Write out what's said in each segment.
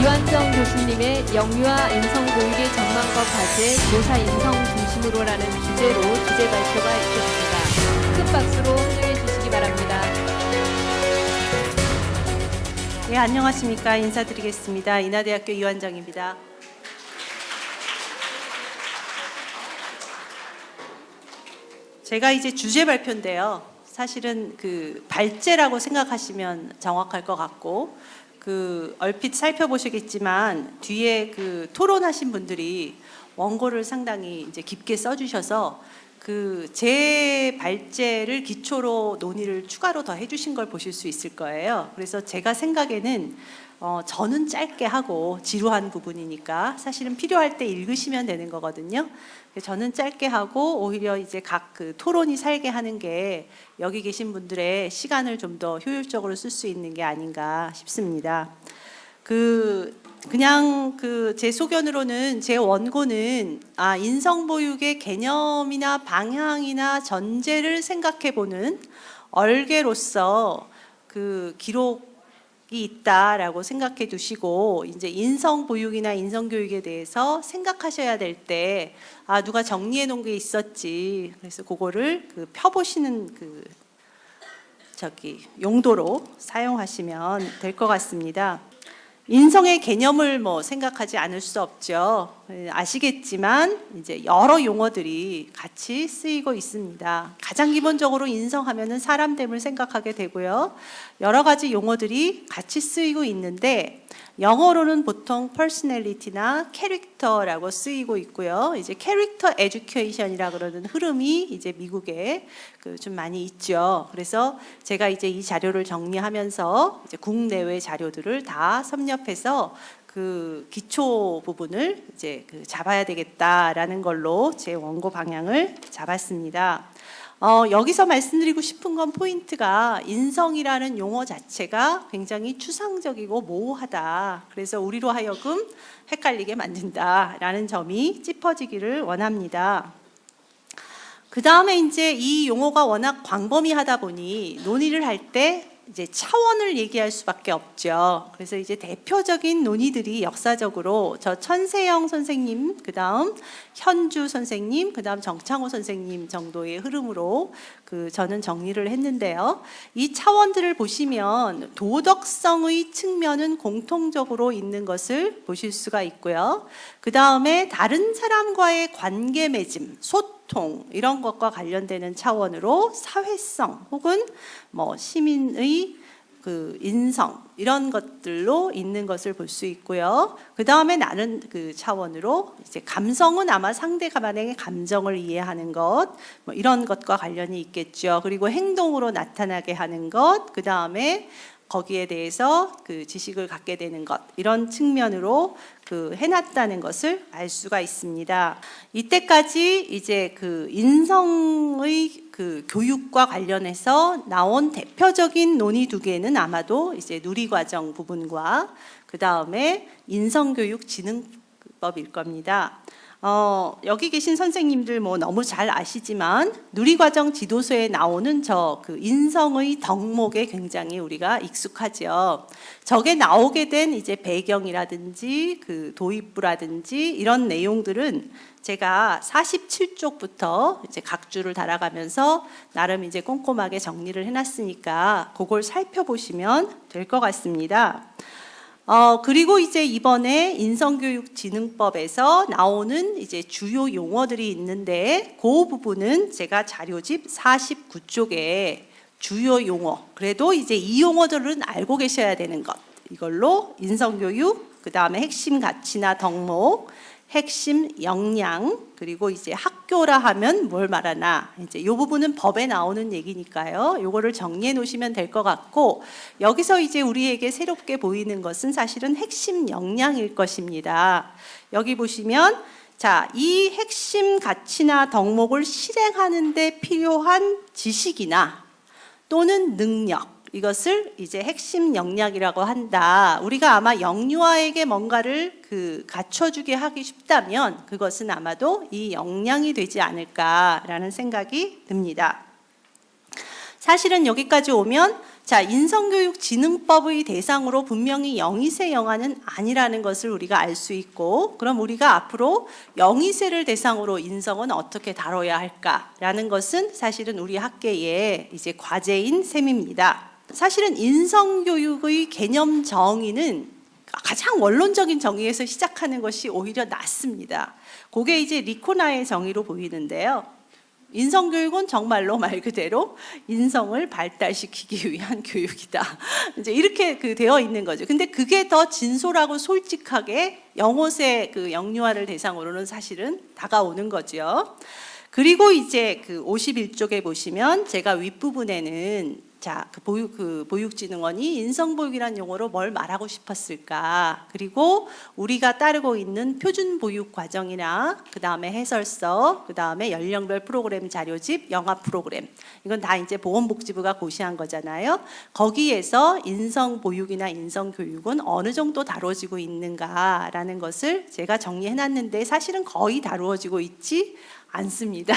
유한정 교수님의 영유아 인성교육의 전망과 과제, 교사 인성 중심으로라는 주제로 주제 발표가 있겠습니다. 큰 박수로 환영해 주시기 바랍니다. 네, 안녕하십니까. 인사드리겠습니다. 인하대학교 유한정입니다. 제가 이제 주제 발표인데요. 사실은 발제라고 생각하시면 정확할 것 같고, 얼핏 살펴보시겠지만 뒤에 토론하신 분들이 원고를 상당히 이제 깊게 써주셔서 제 발제를 기초로 논의를 추가로 더 해주신 걸 보실 수 있을 거예요. 그래서 제가 생각에는 저는 짧게 하고, 지루한 부분이니까 사실은 필요할 때 읽으시면 되는 거거든요. 저는 짧게 하고 오히려 이제 각 토론이 살게 하는 게 여기 계신 분들의 시간을 좀 더 효율적으로 쓸 수 있는 게 아닌가 싶습니다. 그냥 제 소견으로는, 제 원고는 인성보육의 개념이나 방향이나 전제를 생각해보는 얼개로서 기록이 있다라고 생각해 두시고, 이제 인성보육이나 인성교육에 대해서 생각하셔야 될 때 누가 정리해 놓은 게 있었지, 그래서 그거를 펴보시는 용도로 사용하시면 될 것 같습니다. 인성의 개념을 생각하지 않을 수 없죠. 아시겠지만 이제 여러 용어들이 같이 쓰이고 있습니다. 가장 기본적으로 인성하면은 사람됨을 생각하게 되고요. 여러 가지 용어들이 같이 쓰이고 있는데, 영어로는 보통 personality나 캐릭터라고 쓰이고 있고요. 이제 캐릭터 에듀케이션이라 그러는 흐름이 이제 미국에 좀 많이 있죠. 그래서 제가 이제 이 자료를 정리하면서 이제 국내외 자료들을 다 섭렵해서 기초 부분을 이제 잡아야 되겠다라는 걸로 제 원고 방향을 잡았습니다. 여기서 말씀드리고 싶은 건, 포인트가 인성이라는 용어 자체가 굉장히 추상적이고 모호하다. 그래서 우리로 하여금 헷갈리게 만든다라는 점이 짚어지기를 원합니다. 그 다음에 이제 이 용어가 워낙 광범위하다 보니 논의를 할 때 이제 차원을 얘기할 수밖에 없죠. 그래서 이제 대표적인 논의들이 역사적으로 천세영 선생님, 그 다음 현주 선생님, 그 다음 정창호 선생님 정도의 흐름으로 저는 정리를 했는데요. 이 차원들을 보시면 도덕성의 측면은 공통적으로 있는 것을 보실 수가 있고요. 그 다음에 다른 사람과의 관계 맺음, 소통, 이런 것과 관련되는 차원으로 사회성 혹은 시민의 인성, 이런 것들로 있는 것을 볼 수 있고요. 그 다음에 다른 차원으로 이제 감성은 아마 상대방의 감정을 이해하는 것, 이런 것과 관련이 있겠죠. 그리고 행동으로 나타나게 하는 것, 그 다음에 거기에 대해서 지식을 갖게 되는 것, 이런 측면으로 해놨다는 것을 알 수가 있습니다. 이때까지 이제 인성의 교육과 관련해서 나온 대표적인 논의 두 개는 아마도 이제 누리과정 부분과 그 다음에 인성교육 진흥법일 겁니다. 여기 계신 선생님들 너무 잘 아시지만, 누리과정 지도서에 나오는 인성의 덕목에 굉장히 우리가 익숙하죠. 저게 나오게 된 이제 배경이라든지 도입부라든지 이런 내용들은 제가 47쪽부터 이제 각 줄을 달아가면서 나름 이제 꼼꼼하게 정리를 해놨으니까 그걸 살펴보시면 될 것 같습니다. 그리고 이제 이번에 인성교육진흥법에서 나오는 이제 주요 용어들이 있는데, 그 부분은 제가 자료집 49쪽에 주요 용어, 그래도 이제 이 용어들은 알고 계셔야 되는 것, 이걸로 인성교육, 그 다음에 핵심 가치나 덕목, 핵심 역량, 그리고 이제 학교라 하면 뭘 말하나, 이제 이 부분은 법에 나오는 얘기니까요. 요거를 정리해 놓으시면 될 것 같고, 여기서 이제 우리에게 새롭게 보이는 것은 사실은 핵심 역량일 것입니다. 여기 보시면 이 핵심 가치나 덕목을 실행하는 데 필요한 지식이나 또는 능력, 이것을 이제 핵심 역량이라고 한다. 우리가 아마 영유아에게 뭔가를 갖춰주게 하기 쉽다면 그것은 아마도 이 역량이 되지 않을까라는 생각이 듭니다. 사실은 여기까지 오면 자, 인성교육진흥법의 대상으로 분명히 영희세 영아는 아니라는 것을 우리가 알 수 있고, 그럼 우리가 앞으로 영희세를 대상으로 인성은 어떻게 다뤄야 할까라는 것은 사실은 우리 학계의 이제 과제인 셈입니다. 사실은 인성교육의 개념 정의는 가장 원론적인 정의에서 시작하는 것이 오히려 낫습니다. 그게 이제 리코나의 정의로 보이는데요. 인성교육은 정말로 말 그대로 인성을 발달시키기 위한 교육이다. 이제 이렇게 되어 있는 거죠. 근데 그게 더 진솔하고 솔직하게 영호세 영유아를 대상으로는 사실은 다가오는 거죠. 그리고 이제 51쪽에 보시면 제가 윗부분에는 자, 보육진흥원이 인성보육이라는 용어로 뭘 말하고 싶었을까? 그리고 우리가 따르고 있는 표준보육 과정이나 그 다음에 해설서, 그 다음에 연령별 프로그램 자료집, 영화 프로그램, 이건 다 이제 보건복지부가 고시한 거잖아요. 거기에서 인성보육이나 인성교육은 어느 정도 다뤄지고 있는가라는 것을 제가 정리해놨는데 사실은 거의 다루어지고 있지 않습니다.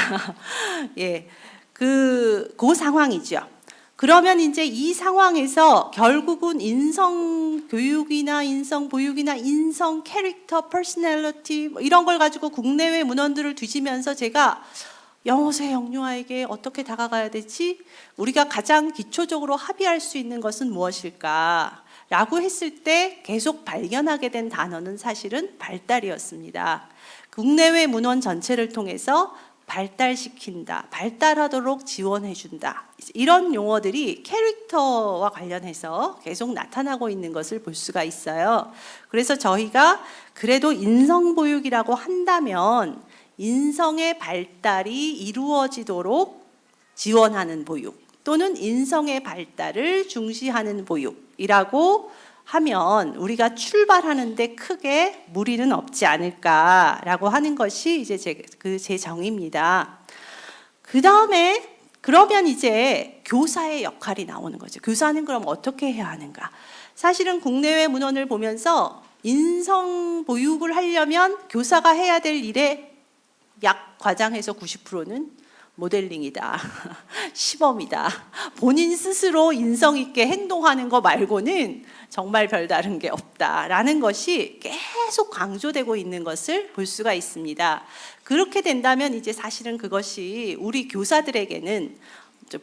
예, 그 상황이죠. 그러면 이제 이 상황에서 결국은 인성 교육이나 인성 보육이나 인성 캐릭터, 퍼스널리티 이런 걸 가지고 국내외 문헌들을 뒤지면서 제가 영호세 영유아에게 어떻게 다가가야 되지? 우리가 가장 기초적으로 합의할 수 있는 것은 무엇일까? 라고 했을 때 계속 발견하게 된 단어는 사실은 발달이었습니다. 국내외 문헌 전체를 통해서 발달시킨다, 발달하도록 지원해준다. 이런 용어들이 캐릭터와 관련해서 계속 나타나고 있는 것을 볼 수가 있어요. 그래서 저희가 그래도 인성보육이라고 한다면 인성의 발달이 이루어지도록 지원하는 보육 또는 인성의 발달을 중시하는 보육이라고 하면 우리가 출발하는데 크게 무리는 없지 않을까라고 하는 것이 이제 제 정의입니다. 그 다음에 그러면 이제 교사의 역할이 나오는 거죠. 교사는 그럼 어떻게 해야 하는가? 사실은 국내외 문헌을 보면서 인성 보육을 하려면 교사가 해야 될 일의 약 과장해서 90%는 모델링이다, 시범이다. 본인 스스로 인성 있게 행동하는 거 말고는 정말 별다른 게 없다라는 것이 계속 강조되고 있는 것을 볼 수가 있습니다. 그렇게 된다면 이제 사실은 그것이 우리 교사들에게는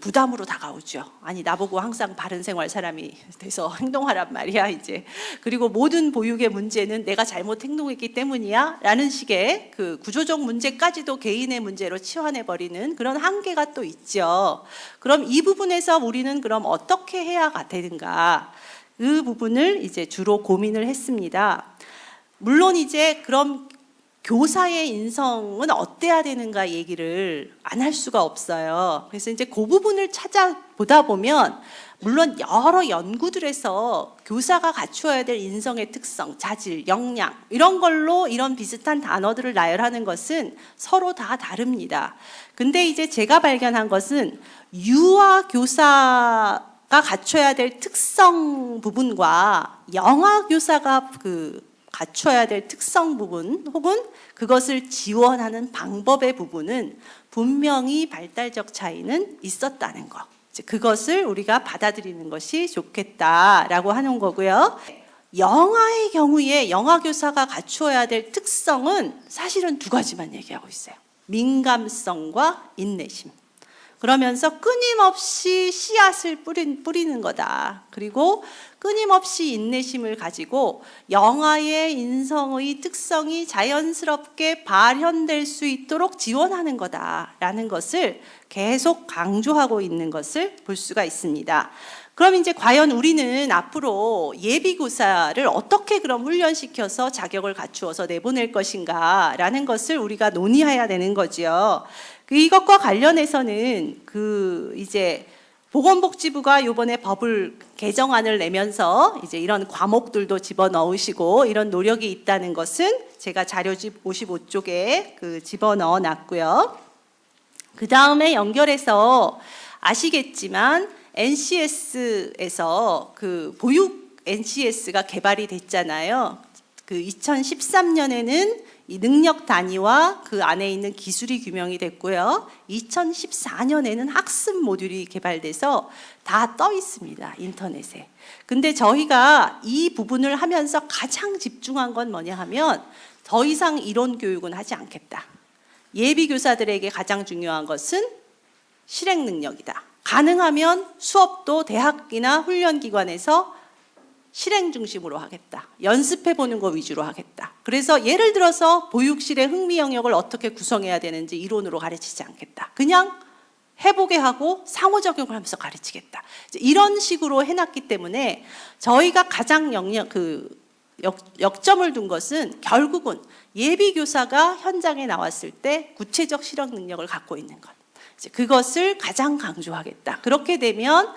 부담으로 다가오죠. 아니 나보고 항상 바른 생활 사람이 돼서 행동하란 말이야 이제. 그리고 모든 보육의 문제는 내가 잘못 행동했기 때문이야 라는 식의 그 구조적 문제까지도 개인의 문제로 치환해 버리는 그런 한계가 또 있죠. 그럼 이 부분에서 우리는 그럼 어떻게 해야 되는가? 그 부분을 이제 주로 고민을 했습니다. 물론 이제 그럼 교사의 인성은 어때야 되는가 얘기를 안 할 수가 없어요. 그래서 이제 그 부분을 찾아보다 보면 물론 여러 연구들에서 교사가 갖추어야 될 인성의 특성, 자질, 역량 이런 걸로 이런 비슷한 단어들을 나열하는 것은 서로 다 다릅니다. 근데 이제 제가 발견한 것은 유아 교사가 갖춰야 될 특성 부분과 영아 교사가 갖춰야 될 특성 부분 혹은 그것을 지원하는 방법의 부분은 분명히 발달적 차이는 있었다는 것. 그것을 우리가 받아들이는 것이 좋겠다라고 하는 거고요. 영아의 경우에 영아 교사가 갖추어야 될 특성은 사실은 두 가지만 얘기하고 있어요. 민감성과 인내심. 그러면서 끊임없이 씨앗을 뿌리는 거다. 그리고 끊임없이 인내심을 가지고 영아의 인성의 특성이 자연스럽게 발현될 수 있도록 지원하는 거다라는 것을 계속 강조하고 있는 것을 볼 수가 있습니다. 그럼 이제 과연 우리는 앞으로 예비교사를 어떻게 그럼 훈련시켜서 자격을 갖추어서 내보낼 것인가라는 것을 우리가 논의해야 되는 거죠. 이것과 관련해서는 이제 보건복지부가 이번에 법을 개정안을 내면서 이제 이런 과목들도 집어넣으시고 이런 노력이 있다는 것은 제가 자료집 55쪽에 집어넣어 놨고요. 그 다음에 연결해서 아시겠지만 NCS에서 보육 NCS가 개발이 됐잖아요. 2013년에는 이 능력 단위와 그 안에 있는 기술이 규명이 됐고요. 2014년에는 학습 모듈이 개발돼서 다 떠 있습니다. 인터넷에. 근데 저희가 이 부분을 하면서 가장 집중한 건 뭐냐 하면 더 이상 이론 교육은 하지 않겠다. 예비 교사들에게 가장 중요한 것은 실행 능력이다. 가능하면 수업도 대학이나 훈련기관에서 실행 중심으로 하겠다. 연습해 보는 거 위주로 하겠다. 그래서 예를 들어서 보육실의 흥미 영역을 어떻게 구성해야 되는지 이론으로 가르치지 않겠다. 그냥 해보게 하고 상호작용을 하면서 가르치겠다. 이런 식으로 해놨기 때문에 저희가 가장 역점을 둔 것은 결국은 예비 교사가 현장에 나왔을 때 구체적 실행 능력을 갖고 있는 것. 그것을 가장 강조하겠다. 그렇게 되면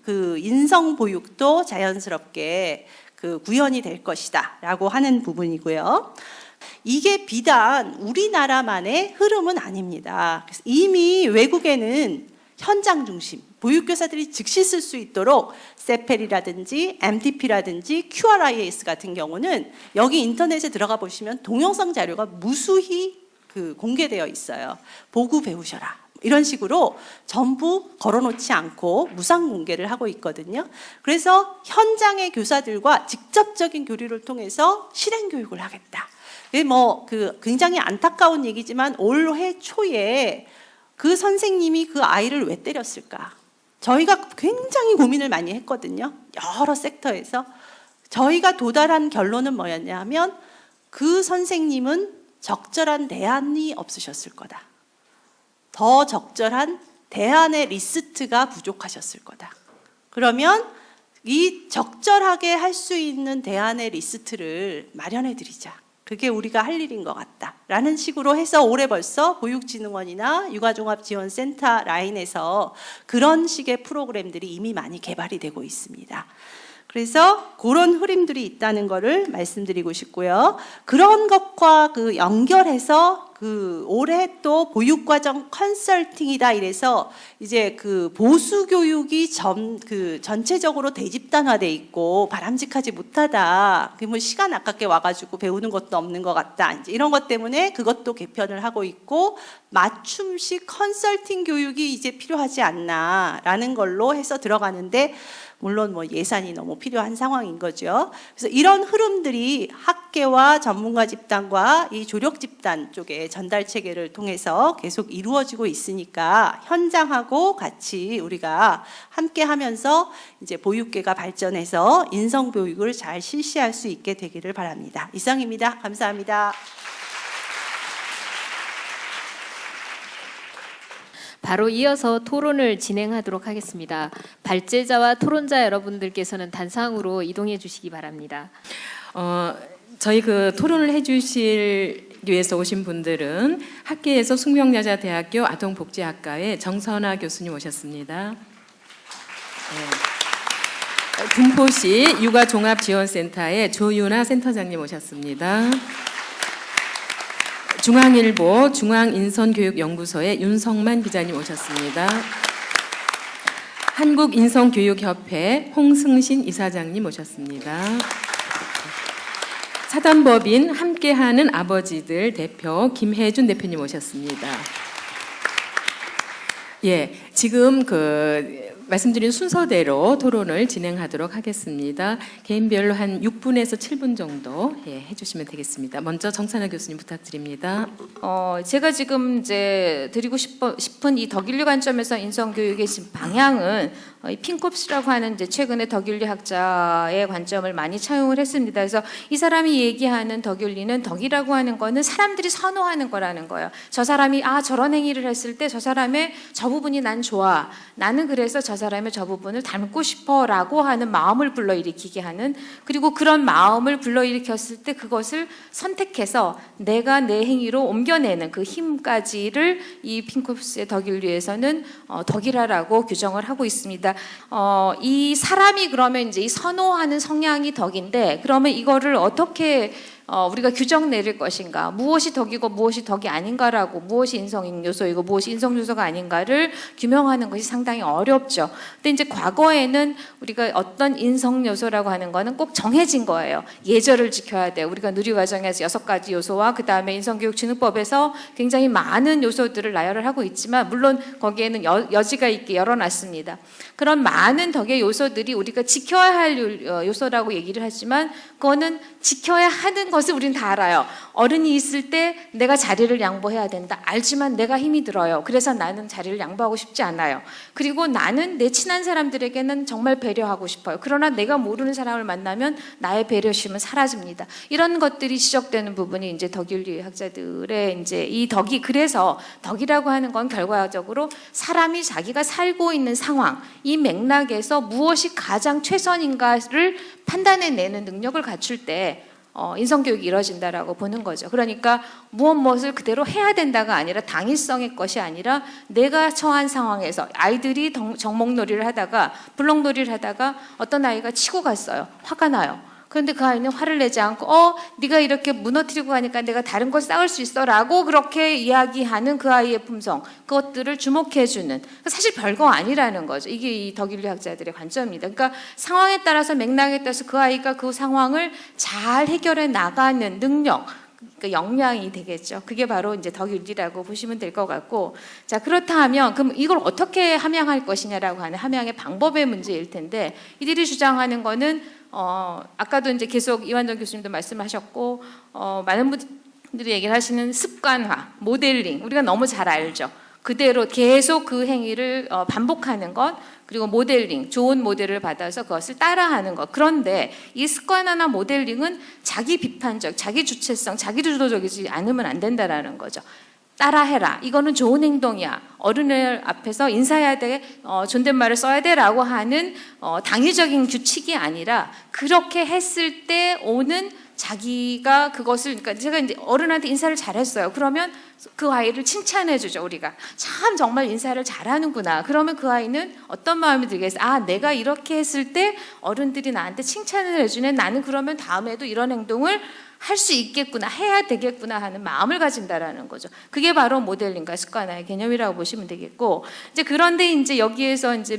그 인성 보육도 자연스럽게 그 구현이 될 것이다라고 하는 부분이고요. 이게 비단 우리나라만의 흐름은 아닙니다. 그래서 이미 외국에는 현장 중심, 보육교사들이 즉시 쓸 수 있도록 세펠이라든지 MTP라든지 QRIS 같은 경우는 여기 인터넷에 들어가 보시면 동영상 자료가 무수히 공개되어 있어요. 보고 배우셔라. 이런 식으로 전부 걸어놓지 않고 무상 공개를 하고 있거든요. 그래서 현장의 교사들과 직접적인 교류를 통해서 실행 교육을 하겠다. 굉장히 안타까운 얘기지만 올해 초에 그 선생님이 그 아이를 왜 때렸을까? 저희가 굉장히 고민을 많이 했거든요. 여러 섹터에서. 저희가 도달한 결론은 뭐였냐면 그 선생님은 적절한 대안이 없으셨을 거다. 더 적절한 대안의 리스트가 부족하셨을 거다. 그러면 이 적절하게 할 수 있는 대안의 리스트를 마련해 드리자. 그게 우리가 할 일인 것 같다라는 식으로 해서 올해 벌써 보육진흥원이나 육아종합지원센터 라인에서 그런 식의 프로그램들이 이미 많이 개발이 되고 있습니다. 그래서 그런 흐름들이 있다는 것을 말씀드리고 싶고요. 그런 것과 연결해서 올해 또 보육과정 컨설팅이다 이래서 이제 보수 교육이 전체적으로 대집단화돼 있고 바람직하지 못하다. 시간 아깝게 와가지고 배우는 것도 없는 것 같다. 이제 이런 것 때문에 그것도 개편을 하고 있고 맞춤식 컨설팅 교육이 이제 필요하지 않나라는 걸로 해서 들어가는데 물론 예산이 너무 필요한 상황인 거죠. 그래서 이런 흐름들이 학계와 전문가 집단과 이 조력 집단 쪽에 전달 체계를 통해서 계속 이루어지고 있으니까 현장하고 같이 우리가 함께 하면서 이제 보육계가 발전해서 인성 교육을 잘 실시할 수 있게 되기를 바랍니다. 이상입니다. 감사합니다. 바로 이어서 토론을 진행하도록 하겠습니다. 발제자와 토론자 여러분들께서는 단상으로 이동해 주시기 바랍니다. 저희 토론을 해주실 위해서 오신 분들은 학계에서 숙명여자대학교 아동복지학과의 정선아 교수님 오셨습니다. 네. 군포시 육아종합지원센터의 조윤아 센터장님 오셨습니다. 중앙일보 중앙인성교육연구소의 윤성만 기자님 오셨습니다. 한국인성교육협회 홍승신 이사장님 오셨습니다. 사단법인 함께하는 아버지들 대표 김혜준 대표님 오셨습니다. 예, 지금 말씀드린 순서대로 토론을 진행하도록 하겠습니다. 개인별로 한 6분에서 7분 정도 해주시면 되겠습니다. 먼저 정찬아 교수님 부탁드립니다. 제가 지금 이제 드리고 싶은 이 덕인류 관점에서 인성교육의 지금 방향은 이 핑콥스라고 하는 이제 최근에 덕윤리 학자의 관점을 많이 차용을 했습니다. 그래서 이 사람이 얘기하는 덕윤리는 덕이라고 하는 거는 사람들이 선호하는 거라는 거예요. 저 사람이 저런 행위를 했을 때 저 사람의 저 부분이 난 좋아. 나는 그래서 저 사람의 저 부분을 닮고 싶어라고 하는 마음을 불러일으키게 하는, 그리고 그런 마음을 불러일으켰을 때 그것을 선택해서 내가 내 행위로 옮겨내는 그 힘까지를 이 핑콥스의 덕윤리에서는 덕이라라고 규정을 하고 있습니다. 이 사람이 그러면 이제 이 선호하는 성향이 덕인데, 그러면 이거를 어떻게 우리가 규정 내릴 것인가, 무엇이 덕이고 무엇이 덕이 아닌가라고, 무엇이 인성 요소이고 무엇이 인성 요소가 아닌가를 규명하는 것이 상당히 어렵죠. 근데 이제 과거에는 우리가 어떤 인성 요소라고 하는 거는 꼭 정해진 거예요. 예절을 지켜야 돼요. 우리가 누리과정에서 6가지 요소와 그 다음에 인성교육진흥법에서 굉장히 많은 요소들을 나열을 하고 있지만, 물론 거기에는 여지가 있게 열어놨습니다. 그런 많은 덕의 요소들이 우리가 지켜야 할 요소라고 얘기를 하지만, 그거는 지켜야 하는 것을 우리는 다 알아요. 어른이 있을 때 내가 자리를 양보해야 된다. 알지만 내가 힘이 들어요. 그래서 나는 자리를 양보하고 싶지 않아요. 그리고 나는 내 친한 사람들에게는 정말 배려하고 싶어요. 그러나 내가 모르는 사람을 만나면 나의 배려심은 사라집니다. 이런 것들이 지적되는 부분이 이제 덕윤리 학자들의 이제 이 덕이, 그래서 덕이라고 하는 건 결과적으로 사람이 자기가 살고 있는 상황, 이 맥락에서 무엇이 가장 최선인가를 판단해내는 능력을 갖출 때 인성교육이 이루어진다라고 보는 거죠. 그러니까 무엇을 그대로 해야 된다가 아니라, 당위성의 것이 아니라, 내가 처한 상황에서 아이들이 정목놀이를 하다가, 블록놀이를 하다가 어떤 아이가 치고 갔어요. 화가 나요. 그런데 그 아이는 화를 내지 않고 네가 이렇게 무너뜨리고 가니까 내가 다른 걸 쌓을 수 있어 라고 그렇게 이야기하는 그 아이의 품성, 그것들을 주목해주는, 사실 별거 아니라는 거죠. 이게 이 덕윤리 학자들의 관점입니다. 그러니까 상황에 따라서, 맥락에 따라서 그 아이가 그 상황을 잘 해결해 나가는 능력, 그 역량이 되겠죠. 그게 바로 이제 덕윤리라고 보시면 될 것 같고, 자, 그렇다 하면 그럼 이걸 어떻게 함양할 것이냐라고 하는 함양의 방법의 문제일 텐데, 이들이 주장하는 거는 아까도 이제 계속 이완정 교수님도 말씀하셨고, 많은 분들이 얘기를 하시는 습관화, 모델링, 우리가 너무 잘 알죠. 그대로 계속 그 행위를 반복하는 것, 그리고 모델링, 좋은 모델을 받아서 그것을 따라하는 것. 그런데 이 습관화나 모델링은 자기 비판적, 자기 주체성, 자기 주도적이지 않으면 안 된다라는 거죠. 따라해라. 이거는 좋은 행동이야. 어른을 앞에서 인사해야 돼. 존댓말을 써야 돼. 라고 하는 당위적인 규칙이 아니라, 그렇게 했을 때 오는 자기가 그것을, 그러니까 제가 이제 어른한테 인사를 잘했어요. 그러면 그 아이를 칭찬해 주죠. 우리가 참 정말 인사를 잘하는구나. 그러면 그 아이는 어떤 마음이 들겠어요? 아, 내가 이렇게 했을 때 어른들이 나한테 칭찬을 해주네. 나는 그러면 다음에도 이런 행동을 할 수 있겠구나, 해야 되겠구나 하는 마음을 가진다라는 거죠. 그게 바로 모델링과 습관화의 개념이라고 보시면 되겠고, 이제 그런데 이제 여기에서 이제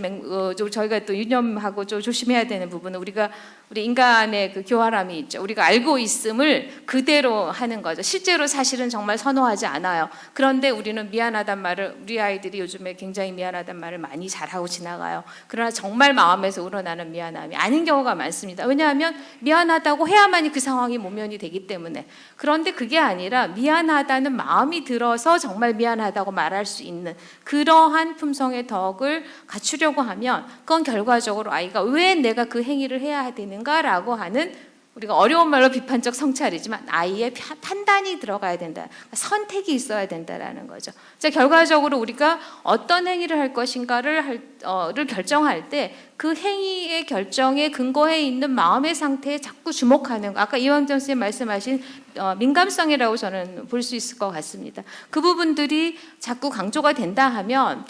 저희가 또 유념하고 좀 조심해야 되는 부분은, 우리 인간의 그 교활함이 있죠. 우리가 알고 있음을 그대로 하는 거죠. 실제로 사실은 정말 선호하지 않아요. 그런데 우리는 미안하단 말을, 우리 아이들이 요즘에 굉장히 미안하단 말을 많이 잘하고 지나가요. 그러나 정말 마음에서 우러나는 미안함이 아닌 경우가 많습니다. 왜냐하면 미안하다고 해야만이 그 상황이 모면이 되기 때문에. 그런데 그게 아니라 미안하다는 마음이 들어서 정말 미안하다고 말할 수 있는 그러한 품성의 덕을 갖추려고 하면, 그건 결과적으로 아이가 왜 내가 그 행위를 해야 되는가라고 하는, 우리가 어려운 말로 비판적 성찰이지만 아이의 판단이 들어가야 된다. 선택이 있어야 된다라는 거죠. 자, 결과적으로 우리가 어떤 행위를 할 것인가를 결정할 때 그 행위의 결정에 근거해 있는 마음의 상태에 자꾸 주목하는 거. 아까 이완정 선생님 말씀하신 민감성이라고 저는 볼 수 있을 것 같습니다. 그 부분들이 자꾸 강조가 된다 하면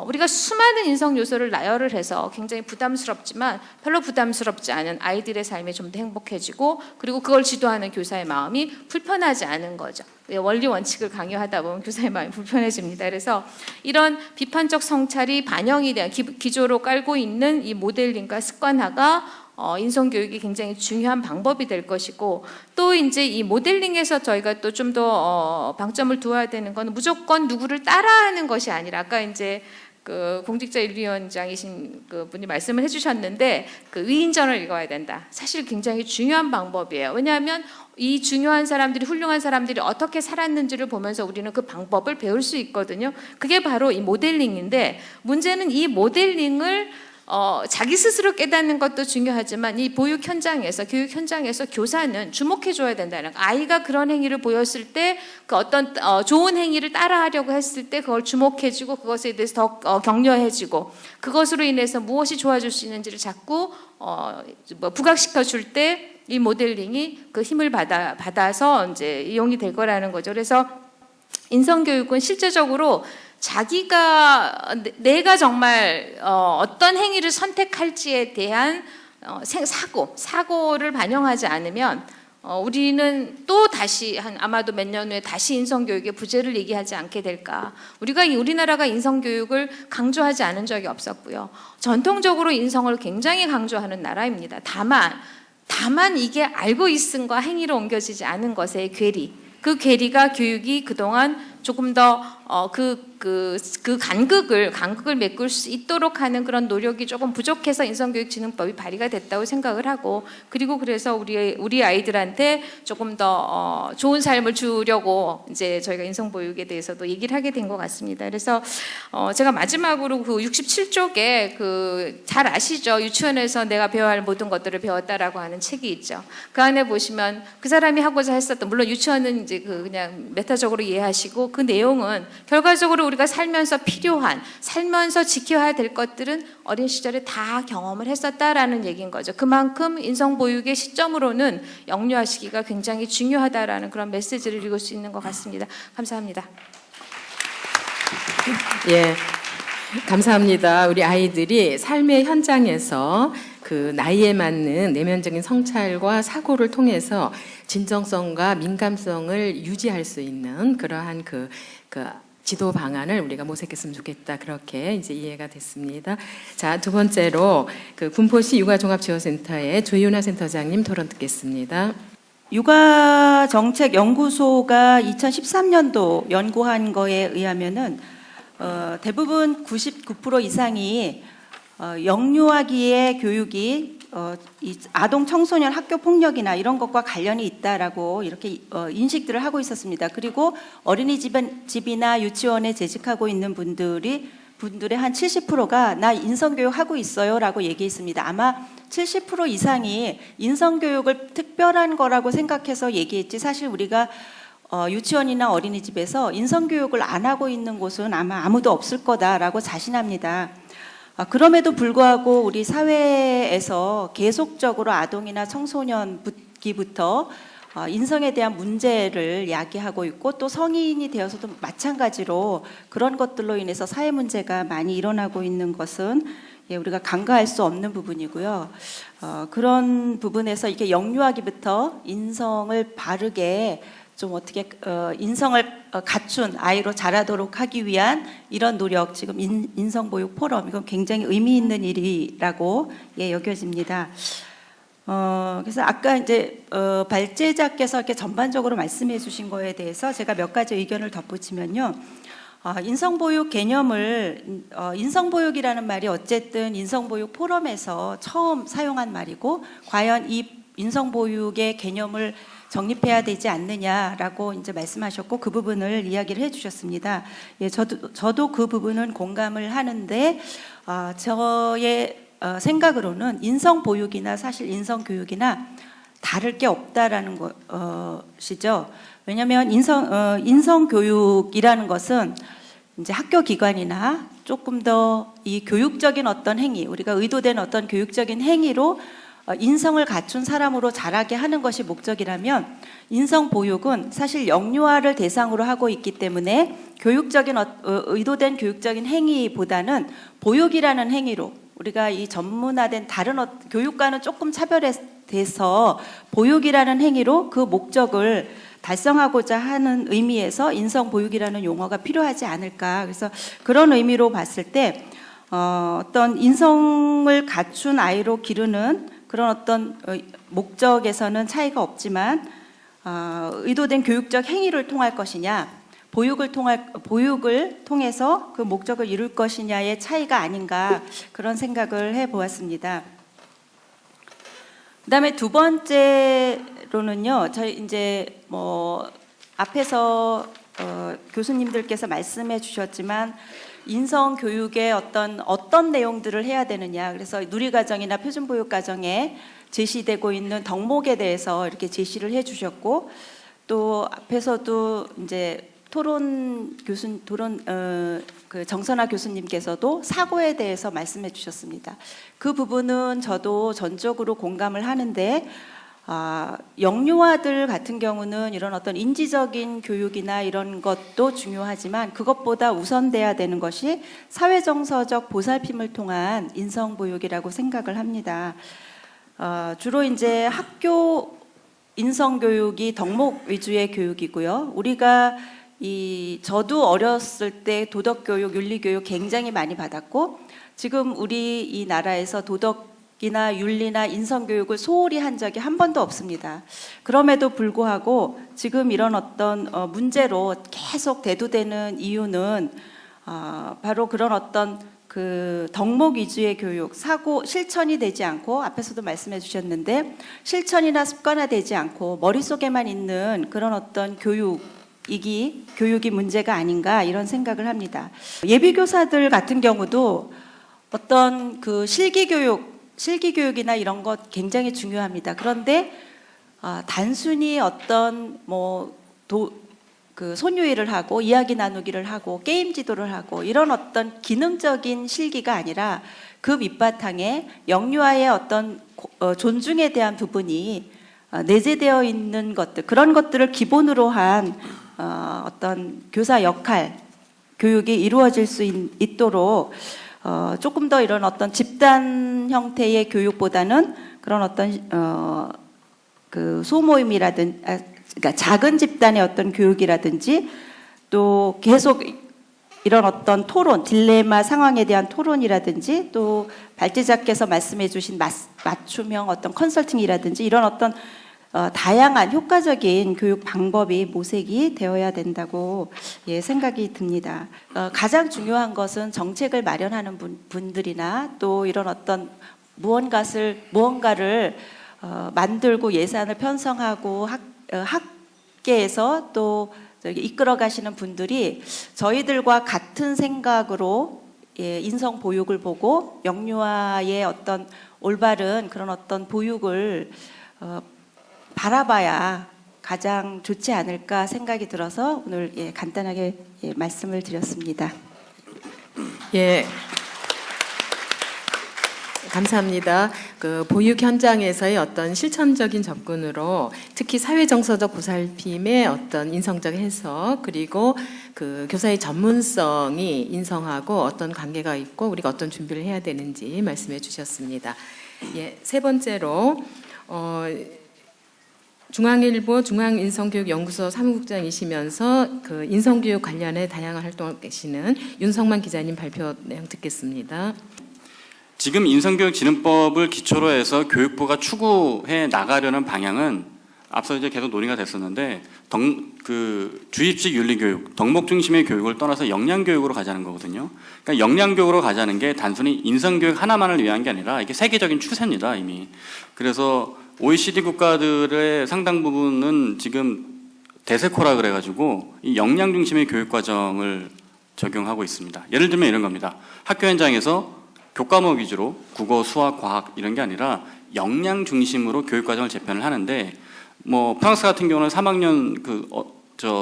우리가 수많은 인성 요소를 나열을 해서 굉장히 부담스럽지만 별로 부담스럽지 않은 아이들의 삶이 좀 더 행복해지고, 그리고 그걸 지도하는 교사의 마음이 불편하지 않은 거죠. 원리 원칙을 강요하다 보면 교사의 마음이 불편해집니다. 그래서 이런 비판적 성찰이 반영이 된 기조로 깔고 있는 이 모델링과 습관화가 인성교육이 굉장히 중요한 방법이 될 것이고, 또 이제 이 모델링에서 저희가 또 좀 더 방점을 두어야 되는 건, 무조건 누구를 따라하는 것이 아니라, 아까 이제 그 공직자윤리위원장이신 그 분이 말씀을 해주셨는데, 그 위인전을 읽어야 된다. 사실 굉장히 중요한 방법이에요. 왜냐하면 이 중요한 사람들이, 훌륭한 사람들이 어떻게 살았는지를 보면서 우리는 그 방법을 배울 수 있거든요. 그게 바로 이 모델링인데, 문제는 이 모델링을 자기 스스로 깨닫는 것도 중요하지만, 이 보육 현장에서, 교육 현장에서 교사는 주목해줘야 된다는 거. 아이가 그런 행위를 보였을 때, 그 어떤 좋은 행위를 따라하려고 했을 때 그걸 주목해주고, 그것에 대해서 더 격려해주고, 그것으로 인해서 무엇이 좋아질 수 있는지를 자꾸 부각시켜 줄 때 이 모델링이 그 힘을 받아서 이제 이용이 될 거라는 거죠. 그래서 인성교육은 실제적으로 내가 정말 어떤 행위를 선택할지에 대한 사고를 반영하지 않으면 우리는 또 다시 아마도 몇 년 후에 다시 인성교육의 부재를 얘기하지 않게 될까? 우리나라가 인성교육을 강조하지 않은 적이 없었고요. 전통적으로 인성을 굉장히 강조하는 나라입니다. 다만 이게 알고 있음과 행위로 옮겨지지 않은 것의 괴리. 그 괴리가 교육이 그동안 조금 더 간극을 메꿀 수 있도록 하는 그런 노력이 조금 부족해서 인성교육진흥법이 발의가 됐다고 생각을 하고, 그리고 그래서 우리 아이들한테 조금 더 좋은 삶을 주려고 이제 저희가 인성보육에 대해서도 얘기를 하게 된 것 같습니다. 그래서 제가 마지막으로 그 67쪽에 잘 아시죠? 유치원에서 내가 배워야 할 모든 것들을 배웠다라고 하는 책이 있죠. 그 안에 보시면 그 사람이 하고자 했었던, 물론 유치원은 이제 그냥 메타적으로 이해하시고, 그 내용은 결과적으로 우리가 살면서 지켜야 될 것들은 어린 시절에 다 경험을 했었다라는 얘기인 거죠. 그만큼 인성보육의 시점으로는 영유아 시기가 굉장히 중요하다라는 그런 메시지를 읽을 수 있는 것 같습니다. 감사합니다. 예, 감사합니다. 우리 아이들이 삶의 현장에서 그 나이에 맞는 내면적인 성찰과 사고를 통해서 진정성과 민감성을 유지할 수 있는 그러한 그 지도 방안을 우리가 모색했으면 좋겠다. 그렇게 이제 이해가 됐습니다. 자, 두 번째로 그 군포시 육아종합지원센터의 조윤아 센터장님 토론 듣겠습니다. 육아정책연구소가 2013년도 연구한 거에 의하면은 대부분 99% 이상이 영유아기의 교육이 이 아동 청소년 학교 폭력이나 이런 것과 관련이 있다라고 이렇게 인식들을 하고 있었습니다. 그리고 어린이집이나 유치원에 재직하고 있는 분들의 한 70%가 나 인성교육 하고 있어요라고 얘기했습니다. 아마 70% 이상이 인성교육을 특별한 거라고 생각해서 얘기했지, 사실 우리가 유치원이나 어린이집에서 인성교육을 안 하고 있는 곳은 아마 아무도 없을 거다라고 자신합니다. 그럼에도 불구하고 우리 사회에서 계속적으로 아동이나 청소년기부터 인성에 대한 문제를 야기하고 있고, 또 성인이 되어서도 마찬가지로 그런 것들로 인해서 사회 문제가 많이 일어나고 있는 것은 우리가 간과할 수 없는 부분이고요. 그런 부분에서 이게 영유아기부터 인성을 바르게 좀 어떻게 인성을 갖춘 아이로 자라도록 하기 위한 이런 노력, 지금 인성보육 포럼, 이건 굉장히 의미 있는 일이라고 여겨집니다. 그래서 아까 이제 발제자께서 이렇게 전반적으로 말씀해 주신 거에 대해서 제가 몇 가지 의견을 덧붙이면요. 인성보육 개념을 인성보육이라는 말이 어쨌든 인성보육 포럼에서 처음 사용한 말이고, 과연 이 인성보육의 개념을 정립해야 되지 않느냐라고 이제 말씀하셨고, 그 부분을 이야기를 해주셨습니다. 예, 저도 그 부분은 공감을 하는데, 저의 생각으로는 인성보육이나 사실 인성교육이나 다를 게 없다라는 것이죠. 왜냐하면 인성교육이라는 것은 이제 학교 기관이나 조금 더 이 교육적인 어떤 행위, 우리가 의도된 어떤 교육적인 행위로 인성을 갖춘 사람으로 자라게 하는 것이 목적이라면, 인성보육은 사실 영유아를 대상으로 하고 있기 때문에 교육적인 의도된 교육적인 행위보다는 보육이라는 행위로, 우리가 이 전문화된 다른 교육과는 조금 차별돼서 보육이라는 행위로 그 목적을 달성하고자 하는 의미에서 인성보육이라는 용어가 필요하지 않을까. 그래서 그런 의미로 봤을 때 어떤 인성을 갖춘 아이로 기르는 그런 어떤 목적에서는 차이가 없지만, 의도된 교육적 행위를 통할 것이냐, 보육을 통해서 그 목적을 이룰 것이냐의 차이가 아닌가, 그런 생각을 해보았습니다. 그다음에 두 번째로는요, 저희 이제 앞에서 교수님들께서 말씀해 주셨지만, 인성 교육의 어떤 내용들을 해야 되느냐, 그래서 누리과정이나 표준보육과정에 제시되고 있는 덕목에 대해서 이렇게 제시를 해주셨고, 또 앞에서도 이제 그 정선아 교수님께서도 사고에 대해서 말씀해 주셨습니다. 그 부분은 저도 전적으로 공감을 하는데, 영유아들 같은 경우는 이런 어떤 인지적인 교육이나 이런 것도 중요하지만, 그것보다 우선돼야 되는 것이 사회정서적 보살핌을 통한 인성보육이라고 생각을 합니다. 주로 이제 학교 인성교육이 덕목 위주의 교육이고요. 우리가 저도 어렸을 때 도덕교육, 윤리교육 굉장히 많이 받았고 지금 우리 이 나라에서 도덕이나 윤리나 인성교육을 소홀히 한 적이 한 번도 없습니다. 그럼에도 불구하고 지금 이런 어떤 문제로 계속 대두되는 이유는 바로 그런 어떤 그 덕목 위주의 교육, 실천이 되지 않고 앞에서도 말씀해 주셨는데 실천이나 습관화되지 않고 머릿속에만 있는 그런 어떤 교육이 문제가 아닌가 이런 생각을 합니다. 예비교사들 같은 경우도 어떤 그 실기교육이나 이런 것 굉장히 중요합니다. 그런데 단순히 어떤 그 손유일을 하고 이야기 나누기를 하고 게임 지도를 하고 이런 어떤 기능적인 실기가 아니라 그 밑바탕에 영유아의 어떤 존중에 대한 부분이 내재되어 있는 것들, 그런 것들을 기본으로 한 어떤 교사 역할 교육이 이루어질 수 있도록 조금 더 이런 어떤 집단 형태의 교육보다는 그런 어떤 그 그러니까 작은 집단의 어떤 교육이라든지 또 계속 이런 어떤 토론, 딜레마 상황에 대한 토론이라든지 또 발제자께서 말씀해 주신 맞춤형 어떤 컨설팅이라든지 이런 어떤 다양한 효과적인 교육 방법이 모색이 되어야 된다고 생각이 듭니다. 가장 중요한 것은 정책을 마련하는 분들이나 또 이런 어떤 무언가를 만들고 예산을 편성하고 학계에서 또 이끌어 가시는 분들이 저희들과 같은 생각으로 인성 보육을 보고 영유아의 어떤 올바른 그런 어떤 보육을 바라봐야 가장 좋지 않을까 생각이 들어서 오늘 간단하게 말씀을 드렸습니다. 예. 감사합니다. 그 보육 현장에서의 어떤 실천적인 접근으로 특히 사회정서적 보살핌의 어떤 인성적 해석 그리고 그 교사의 전문성이 인성하고 어떤 관계가 있고 우리가 어떤 준비를 해야 되는지 말씀해 주셨습니다. 예, 세 번째로 중앙일보 중앙인성교육연구소 사무국장이시면서 그 인성교육 관련해 다양한 활동을 계시는 윤성만 기자님 발표 내용 듣겠습니다. 지금 인성교육진흥법을 기초로 해서 교육부가 추구해 나가려는 방향은 앞서 이제 계속 논의가 됐었는데 주입식 윤리교육, 덕목 중심의 교육을 떠나서 역량교육으로 가자는 거거든요. 그러니까 역량교육으로 가자는 게 단순히 인성교육 하나만을 위한 게 아니라 이게 세계적인 추세입니다, 이미. 그래서 OECD 국가들의 상당 부분은 지금 대세코라 그래가지고 이 역량 중심의 교육 과정을 적용하고 있습니다. 예를 들면 이런 겁니다. 학교 현장에서 교과목 위주로 국어, 수학, 과학 이런 게 아니라 역량 중심으로 교육 과정을 재편을 하는데 프랑스 같은 경우는 3학년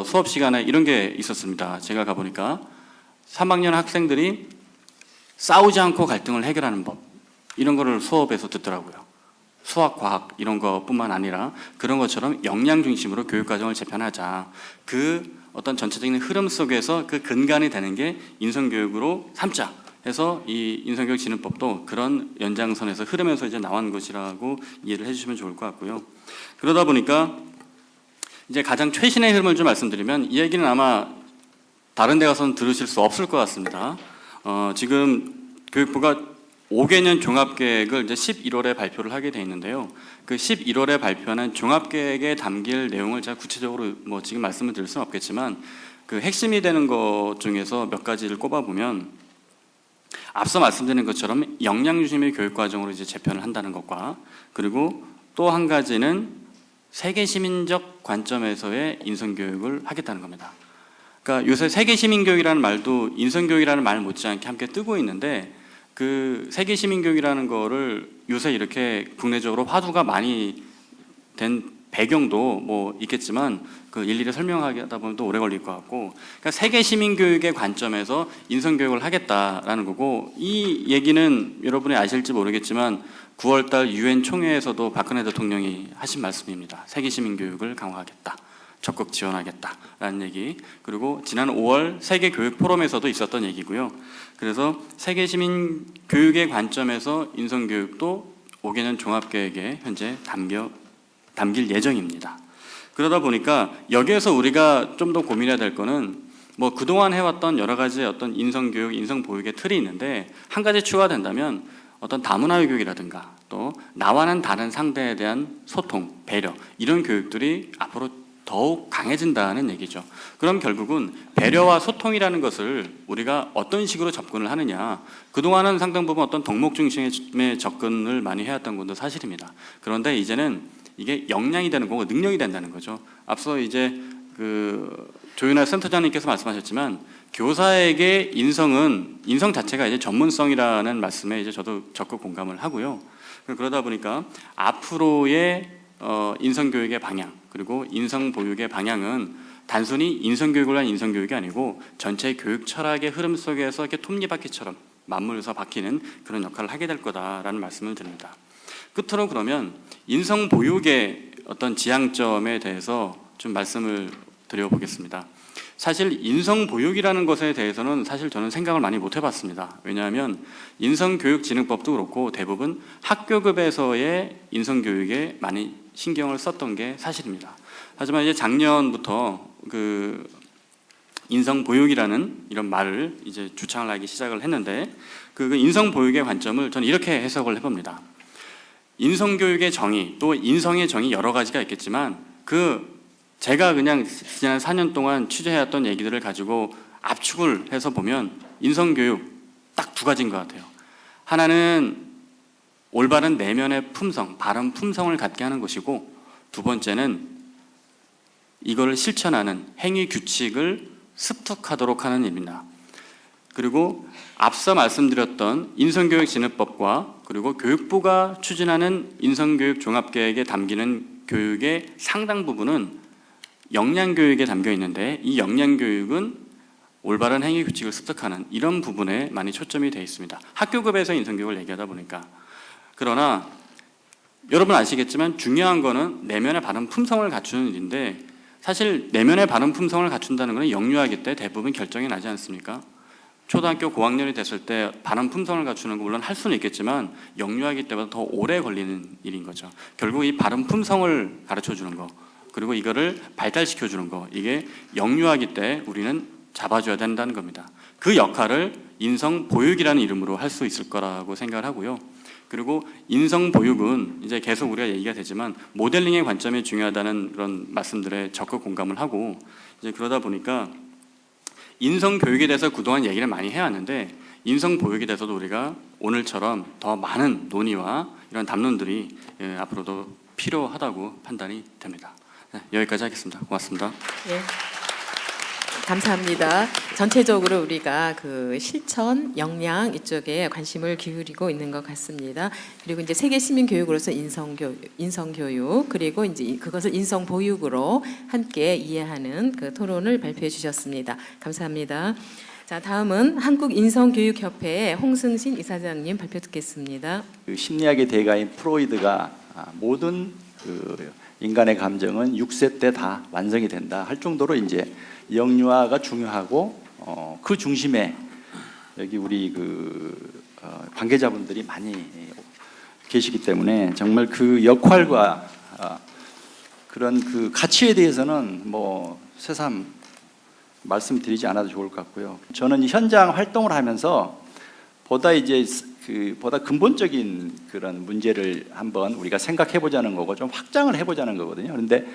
수업 시간에 이런 게 있었습니다. 제가 가보니까 3학년 학생들이 싸우지 않고 갈등을 해결하는 법 이런 거를 수업에서 듣더라고요. 수학, 과학 이런 것뿐만 아니라 그런 것처럼 역량 중심으로 교육 과정을 재편하자. 그 어떤 전체적인 흐름 속에서 그 근간이 되는 게 인성교육으로 삼자 해서 이 인성교육진흥법도 그런 연장선에서 흐름에서 이제 나온 것이라고 이해를 해주시면 좋을 것 같고요. 그러다 보니까 이제 가장 최신의 흐름을 좀 말씀드리면 이 얘기는 아마 다른 데 가서는 들으실 수 없을 것 같습니다. 지금 교육부가 5개년 종합계획을 이제 11월에 발표를 하게 돼 있는데요. 그 11월에 발표하는 종합계획에 담길 내용을 제가 구체적으로 지금 말씀을 드릴 수는 없겠지만 그 핵심이 되는 것 중에서 몇 가지를 꼽아보면 앞서 말씀드린 것처럼 역량 중심의 교육 과정으로 이제 재편을 한다는 것과 그리고 또 한 가지는 세계 시민적 관점에서의 인성교육을 하겠다는 겁니다. 그러니까 요새 세계 시민교육이라는 말도 인성교육이라는 말 못지않게 함께 뜨고 있는데 그 세계 시민교육이라는 거를 요새 이렇게 국내적으로 화두가 많이 된 배경도 있겠지만 그 일일이 설명하다 보면 또 오래 걸릴 것 같고 그러니까 세계 시민교육의 관점에서 인성교육을 하겠다라는 거고 이 얘기는 여러분이 아실지 모르겠지만 9월달 UN 총회에서도 박근혜 대통령이 하신 말씀입니다. 세계 시민교육을 강화하겠다. 적극 지원하겠다라는 얘기 그리고 지난 5월 세계교육포럼에서도 있었던 얘기고요. 그래서 세계 시민교육의 관점에서 인성교육도 5개년 종합계획에 현재 담겨 담길 예정입니다. 그러다 보니까 여기에서 우리가 좀 더 고민해야 될 거는 뭐 그동안 해왔던 여러 가지 어떤 인성교육, 인성보육의 틀이 있는데 한 가지 추가된다면 어떤 다문화 교육이라든가 또 나와는 다른 상대에 대한 소통, 배려 이런 교육들이 앞으로 더욱 강해진다는 얘기죠. 그럼 결국은 배려와 소통이라는 것을 우리가 어떤 식으로 접근을 하느냐. 그동안은 상당 부분 어떤 덕목 중심의 접근을 많이 해왔던 것도 사실입니다. 그런데 이제는 이게 역량이 되는 거고 능력이 된다는 거죠. 앞서 이제 조윤아 센터장님께서 말씀하셨지만 교사에게 인성 자체가 이제 전문성이라는 말씀에 이제 저도 적극 공감을 하고요. 그러다 보니까 앞으로의 인성교육의 방향 그리고 인성보육의 방향은 단순히 인성교육을 위한 인성교육이 아니고 전체 교육 철학의 흐름 속에서 이렇게 톱니바퀴처럼 맞물려서 바뀌는 그런 역할을 하게 될 거다라는 말씀을 드립니다. 끝으로 그러면 인성보육의 어떤 지향점에 대해서 좀 말씀을 드려보겠습니다. 사실 인성보육이라는 것에 대해서는 사실 저는 생각을 많이 못 해봤습니다. 왜냐하면 인성교육진흥법도 그렇고 대부분 학교급에서의 인성교육에 많이 신경을 썼던 게 사실입니다. 하지만 이제 작년부터 인성보육이라는 이런 말을 이제 주창을 하기 시작을 했는데 그 인성보육의 관점을 저는 이렇게 해석을 해봅니다. 인성교육의 정의 또 인성의 정의 여러 가지가 있겠지만 제가 그냥 지난 4년 동안 취재해왔던 얘기들을 가지고 압축을 해서 보면 인성교육 딱 두 가지인 것 같아요. 하나는 올바른 내면의 품성, 바른 품성을 갖게 하는 것이고 두 번째는 이거를 실천하는 행위 규칙을 습득하도록 하는 일입니다. 그리고 앞서 말씀드렸던 인성교육진흥법과 그리고 교육부가 추진하는 인성교육 종합계획에 담기는 교육의 상당 부분은 역량교육에 담겨 있는데 이 역량교육은 올바른 행위 규칙을 습득하는 이런 부분에 많이 초점이 되어 있습니다. 학교급에서 인성교육을 얘기하다 보니까. 그러나 여러분 아시겠지만 중요한 거는 내면의 바른 품성을 갖추는 일인데 사실 내면의 바른 품성을 갖춘다는 것은 영유아기 때 대부분 결정이 나지 않습니까? 초등학교 고학년이 됐을 때 바른 품성을 갖추는 거 물론 할 수는 있겠지만 영유아기 때보다 더 오래 걸리는 일인 거죠. 결국 이 바른 품성을 가르쳐주는 거 그리고 이거를 발달시켜주는 거 이게 영유아기 때 우리는 잡아줘야 된다는 겁니다. 그 역할을 인성보육이라는 이름으로 할 수 있을 거라고 생각을 하고요. 그리고 인성보육은 이제 계속 우리가 얘기가 되지만 모델링의 관점이 중요하다는 그런 말씀들에 적극 공감을 하고 이제 그러다 보니까 인성교육에 대해서 그동안 얘기를 많이 해왔는데 인성보육에 대해서도 우리가 오늘처럼 더 많은 논의와 이런 담론들이 앞으로도 필요하다고 판단이 됩니다. 네, 여기까지 하겠습니다. 고맙습니다. 네. 감사합니다. 전체적으로 우리가 실천, 역량 이쪽에 관심을 기울이고 있는 것 같습니다. 그리고 이제 세계 시민 교육으로서 인성교육 그리고 이제 그것을 인성보육으로 함께 이해하는 그 토론을 발표해 주셨습니다. 감사합니다. 자, 다음은 한국인성교육협회의 홍승신 이사장님 발표 듣겠습니다. 심리학의 대가인 프로이드가 모든 인간의 감정은 6세 때 다 완성이 된다 할 정도로 이제 영유아가 중요하고 그 중심에 여기 우리 관계자분들이 많이 계시기 때문에 정말 그 역할과 그런 그 가치에 대해서는 뭐 새삼 말씀드리지 않아도 좋을 것 같고요. 저는 현장 활동을 하면서 보다 근본적인 그런 문제를 한번 우리가 생각해 보자는 거고 좀 확장을 해 보자는 거거든요. 그런데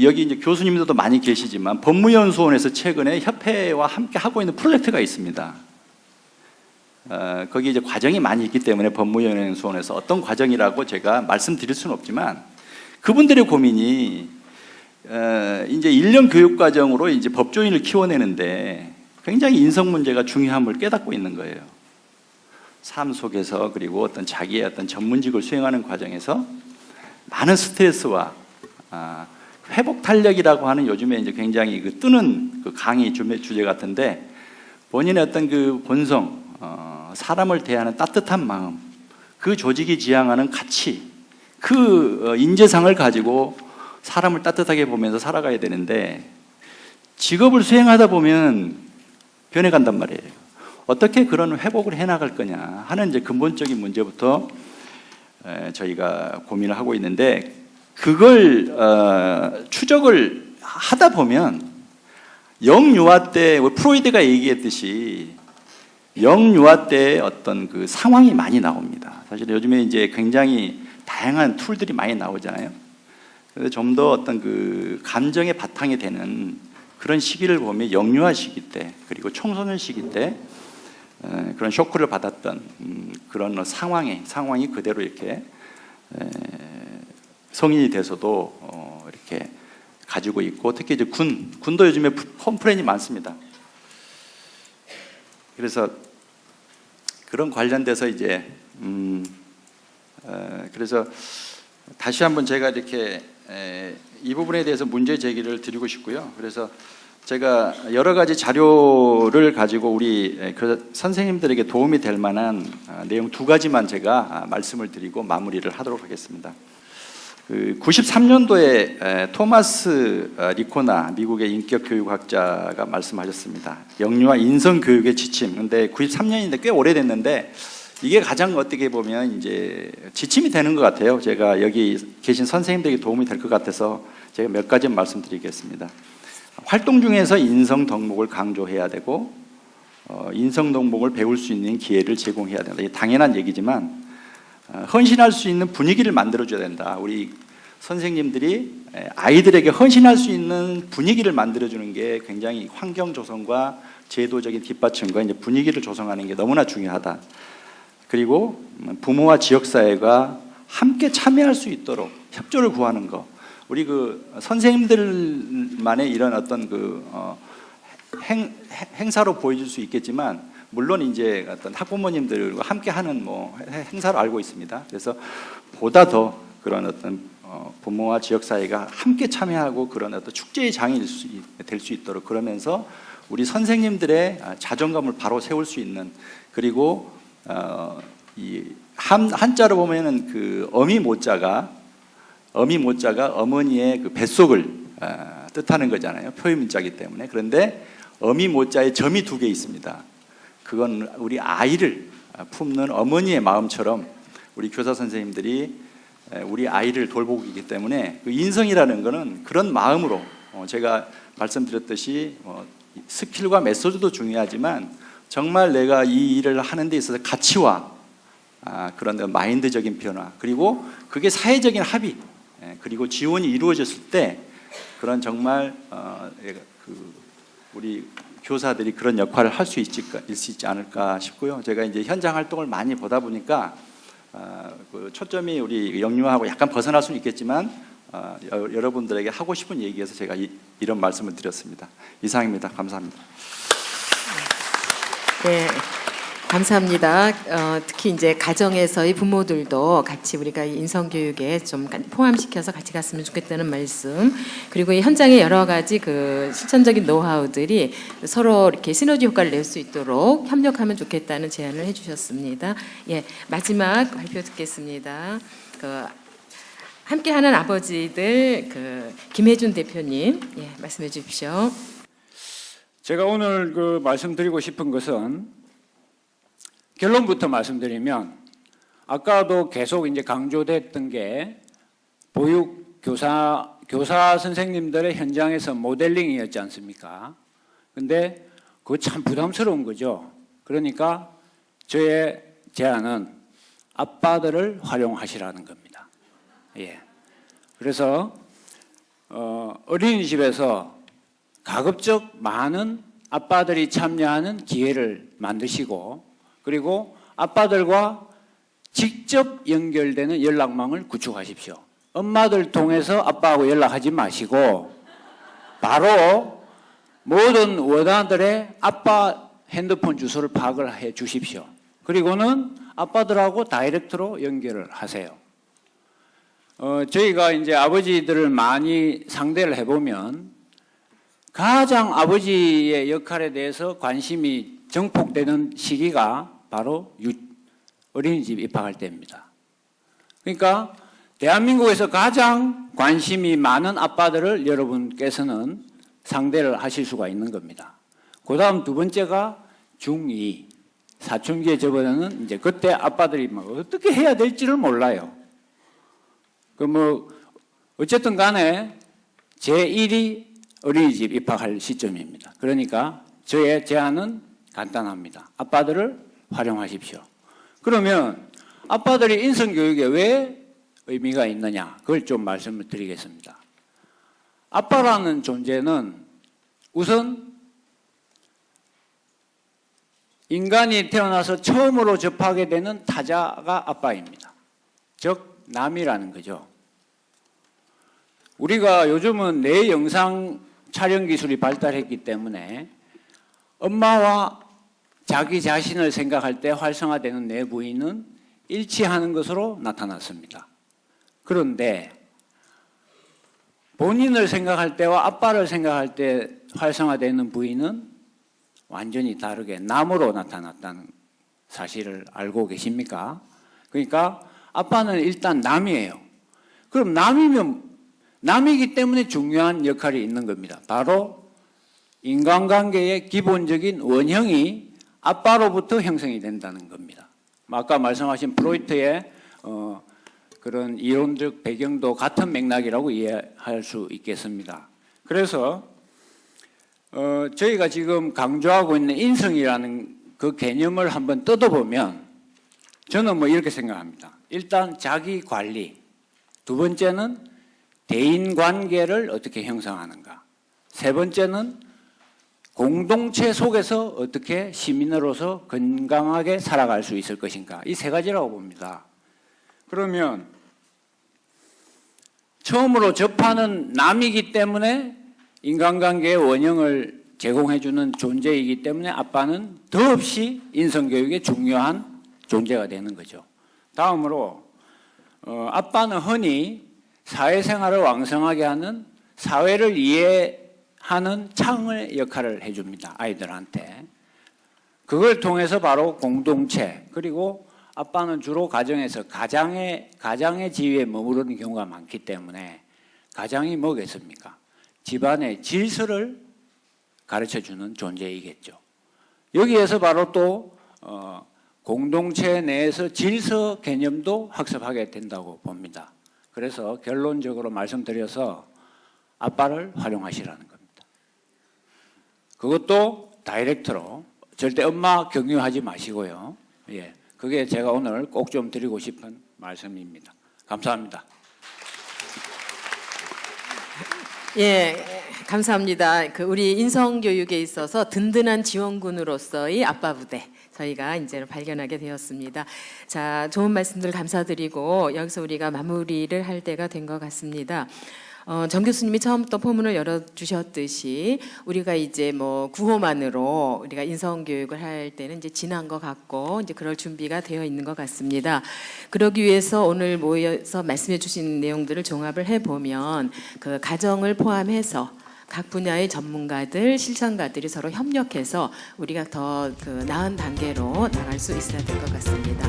여기 이제 교수님들도 많이 계시지만 법무연수원에서 최근에 협회와 함께 하고 있는 프로젝트가 있습니다. 거기 이제 과정이 많이 있기 때문에 법무연수원에서 어떤 과정이라고 제가 말씀드릴 수는 없지만 그분들의 고민이 이제 1년 교육 과정으로 이제 법조인을 키워내는데 굉장히 인성 문제가 중요함을 깨닫고 있는 거예요. 삶 속에서 그리고 어떤 자기의 어떤 전문직을 수행하는 과정에서 많은 스트레스와 회복 탄력이라고 하는 요즘에 이제 굉장히 뜨는 강의 주제 같은데 본인의 어떤 그 본성, 사람을 대하는 따뜻한 마음, 그 조직이 지향하는 가치, 그 인재상을 가지고 사람을 따뜻하게 보면서 살아가야 되는데 직업을 수행하다 보면 변해간단 말이에요. 어떻게 그런 회복을 해나갈 거냐 하는 이제 근본적인 문제부터 저희가 고민을 하고 있는데 그걸 추적을 하다 보면 영유아 때 프로이드가 얘기했듯이 영유아 때 어떤 그 상황이 많이 나옵니다. 사실 요즘에 이제 굉장히 다양한 툴들이 많이 나오잖아요. 그래서 좀 더 어떤 그 감정의 바탕이 되는 그런 시기를 보면 영유아 시기 때 그리고 청소년 시기 때 그런 쇼크를 받았던 그런 상황이 그대로 이렇게 성인이 돼서도 이렇게 가지고 있고 특히 이제 군도 요즘에 컴플레인이 많습니다. 그래서 그런 관련돼서 이제 그래서 다시 한번 제가 이렇게 이 부분에 대해서 문제 제기를 드리고 싶고요. 그래서 제가 여러 가지 자료를 가지고 우리 그 선생님들에게 도움이 될 만한 내용 2가지만 제가 말씀을 드리고 마무리를 하도록 하겠습니다. 그 93년도에 토마스 리코나 미국의 인격 교육학자가 말씀하셨습니다. 영유아 인성 교육의 지침. 근데 93년인데 꽤 오래됐는데 이게 가장 어떻게 보면 이제 지침이 되는 것 같아요. 제가 여기 계신 선생님들에게 도움이 될 것 같아서 제가 몇 가지 말씀드리겠습니다. 활동 중에서 인성 덕목을 강조해야 되고 인성 덕목을 배울 수 있는 기회를 제공해야 된다. 이게 당연한 얘기지만 헌신할 수 있는 분위기를 만들어줘야 된다. 우리 선생님들이 아이들에게 헌신할 수 있는 분위기를 만들어주는 게 굉장히 환경 조성과 제도적인 뒷받침과 이제 분위기를 조성하는 게 너무나 중요하다. 그리고 부모와 지역사회가 함께 참여할 수 있도록 협조를 구하는 거. 우리 그 선생님들만의 이런 어떤 그 행사로 보여줄 수 있겠지만 물론 이제 어떤 학부모님들과 함께하는 뭐 행사로 알고 있습니다. 그래서 보다 더 그런 어떤 부모와 지역사회가 함께 참여하고 그런 어떤 축제의 장이 될 수 있도록 그러면서 우리 선생님들의 자존감을 바로 세울 수 있는 그리고 이 한자로 보면은 그 어미 모자가 어머니의 그 뱃속을 뜻하는 거잖아요. 표현문자이기 때문에. 그런데 어미 모자에 점이 2개 있습니다. 그건 우리 아이를 품는 어머니의 마음처럼 우리 교사 선생님들이 우리 아이를 돌보고 있기 때문에 그 인성이라는 거는 그런 마음으로 제가 말씀드렸듯이 스킬과 메소드도 중요하지만 정말 내가 이 일을 하는 데 있어서 가치와 그런 마인드적인 변화 그리고 그게 사회적인 합의 그리고 지원이 이루어졌을 때 그런 정말 우리 교사들이 그런 역할을 할 수 있지 않을까 싶고요. 제가 이제 현장 활동을 많이 보다 보니까 그 초점이 우리 영유아하고 약간 벗어날 수는 있겠지만 여러분들에게 하고 싶은 얘기에서 제가 이런 말씀을 드렸습니다. 이상입니다. 감사합니다. 네, 감사합니다. 특히 이제 가정에서의 부모들도 같이 우리가 인성 교육에 좀 포함시켜서 같이 갔으면 좋겠다는 말씀. 그리고 이 현장의 여러 가지 그 실천적인 노하우들이 서로 이렇게 시너지 효과를 낼 수 있도록 협력하면 좋겠다는 제안을 해주셨습니다. 예, 마지막 발표 듣겠습니다. 함께하는 아버지들 김혜준 대표님, 예, 말씀해 주십시오. 제가 오늘 말씀드리고 싶은 것은 결론부터 말씀드리면 아까도 계속 이제 강조됐던 게 보육 교사 선생님들의 현장에서 모델링이었지 않습니까? 근데 그거 참 부담스러운 거죠. 그러니까 저의 제안은 아빠들을 활용하시라는 겁니다. 예. 그래서 어린이집에서 가급적 많은 아빠들이 참여하는 기회를 만드시고 그리고 아빠들과 직접 연결되는 연락망을 구축하십시오. 엄마들 통해서 아빠하고 연락하지 마시고 바로 모든 원아들의 아빠 핸드폰 주소를 파악을 해 주십시오. 그리고는 아빠들하고 다이렉트로 연결을 하세요. 저희가 이제 아버지들을 많이 상대를 해보면 가장 아버지의 역할에 대해서 관심이 정폭되는 시기가 바로 어린이집 입학할 때입니다. 그러니까 대한민국에서 가장 관심이 많은 아빠들을 여러분께서는 상대를 하실 수가 있는 겁니다. 그 다음 2번째가 중2. 사춘기에 접어드는 이제 그때 아빠들이 막 어떻게 해야 될지를 몰라요. 그 뭐 어쨌든 간에 제1이 어린이집 입학할 시점입니다. 그러니까 저의 제안은 간단합니다. 아빠들을 활용하십시오. 그러면 아빠들이 인성교육에 왜 의미가 있느냐, 그걸 좀 말씀을 드리겠습니다. 아빠라는 존재는 우선 인간이 태어나서 처음으로 접하게 되는 타자가 아빠입니다. 즉 남이라는 거죠. 우리가 요즘은 내 영상 촬영 기술이 발달했기 때문에 엄마와 자기 자신을 생각할 때 활성화되는 내 부위는 일치하는 것으로 나타났습니다. 그런데 본인을 생각할 때와 아빠를 생각할 때 활성화되는 부위는 완전히 다르게 남으로 나타났다는 사실을 알고 계십니까? 그러니까 아빠는 일단 남이에요. 그럼 남이기 때문에 중요한 역할이 있는 겁니다. 바로 인간관계의 기본적인 원형이 아빠로부터 형성이 된다는 겁니다. 아까 말씀하신 프로이트의 그런 이론적 배경도 같은 맥락이라고 이해할 수 있겠습니다. 그래서 저희가 지금 강조하고 있는 인성이라는 그 개념을 한번 뜯어보면 저는 뭐 이렇게 생각합니다. 일단 자기 관리, 두 번째는 대인 관계를 어떻게 형성하는가, 세 번째는 공동체 속에서 어떻게 시민으로서 건강하게 살아갈 수 있을 것인가, 이 세 가지라고 봅니다. 그러면 처음으로 접하는 남이기 때문에 인간관계의 원형을 제공해주는 존재이기 때문에 아빠는 더없이 인성교육의 중요한 존재가 되는 거죠. 다음으로 아빠는 흔히 사회생활을 왕성하게 하는, 사회를 이해하는 창의 역할을 해줍니다. 아이들한테. 그걸 통해서 바로 공동체, 그리고 아빠는 주로 가정에서 가장의 지위에 머무르는 경우가 많기 때문에 가장이 뭐겠습니까? 집안의 질서를 가르쳐주는 존재이겠죠. 여기에서 바로 또 공동체 내에서 질서 개념도 학습하게 된다고 봅니다. 그래서 결론적으로 말씀드려서 아빠를 활용하시라는 겁니다. 그것도 다이렉트로, 절대 엄마 경유하지 마시고요. 예, 그게 제가 오늘 꼭 좀 드리고 싶은 말씀입니다. 감사합니다. 예, 감사합니다. 우리 인성교육에 있어서 든든한 지원군으로서의 아빠 부대, 저희가 이제 발견하게 되었습니다. 자, 좋은 말씀들 감사드리고 여기서 우리가 마무리를 할 때가 된 것 같습니다. 정 교수님이 처음부터 포문을 열어주셨듯이 우리가 이제 뭐 구호만으로 우리가 인성교육을 할 때는 이제 지난 것 같고 이제 그럴 준비가 되어 있는 것 같습니다. 그러기 위해서 오늘 모여서 말씀해 주신 내용들을 종합을 해보면 그 가정을 포함해서 각 분야의 전문가들, 실천가들이 서로 협력해서 우리가 더 나은 단계로 나갈 수 있어야 될 것 같습니다.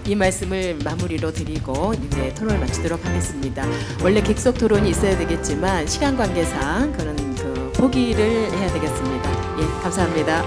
이 말씀을 마무리로 드리고 이제 토론을 마치도록 하겠습니다. 원래 객석 토론이 있어야 되겠지만 시간 관계상 그런 포기를 해야 되겠습니다. 예, 감사합니다.